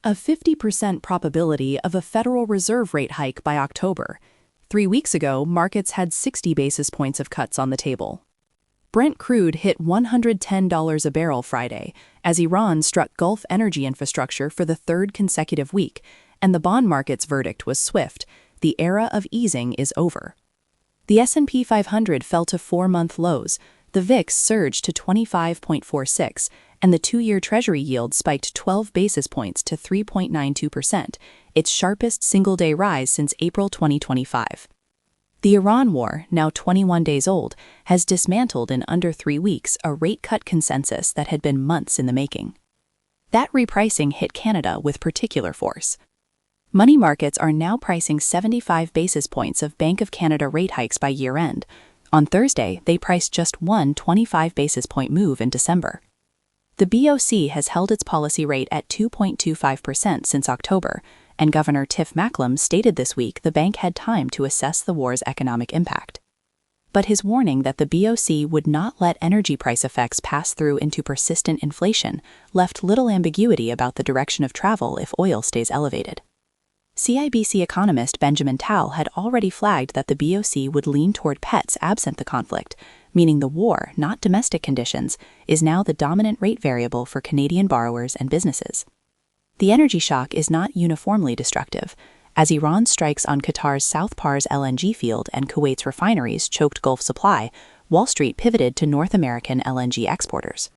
A 50% probability of a Federal Reserve rate hike by October. 3 weeks ago, markets had 60 basis points of cuts on the table. Brent crude hit $110 a barrel Friday as Iran struck Gulf energy infrastructure for the third consecutive week, and the bond market's verdict was swift: the era of easing is over. The S&P 500 fell to 4-month lows, the VIX surged to 25.46, and the 2-year Treasury yield spiked 12 basis points to 3.92%, its sharpest single-day rise since April 2025. The Iran war, now 21 days old, has dismantled in under 3 weeks a rate cut consensus that had been months in the making. That repricing hit Canada with particular force. Money markets are now pricing 75 basis points of Bank of Canada rate hikes by year-end. On Thursday, they priced just one 25 basis point move in December. The BOC has held its policy rate at 2.25% since October, and Governor Tiff Macklem stated this week the bank had time to assess the war's economic impact. But his warning that the BOC would not let energy price effects pass through into persistent inflation left little ambiguity about the direction of travel if oil stays elevated. CIBC economist Benjamin Tal had already flagged that the BOC would lean toward pets absent the conflict, meaning the war, not domestic conditions, is now the dominant rate variable for Canadian borrowers and businesses. The energy shock is not uniformly destructive. As Iran strikes on Qatar's South Pars LNG field and Kuwait's refineries choked Gulf supply, Wall Street pivoted to North American LNG exporters.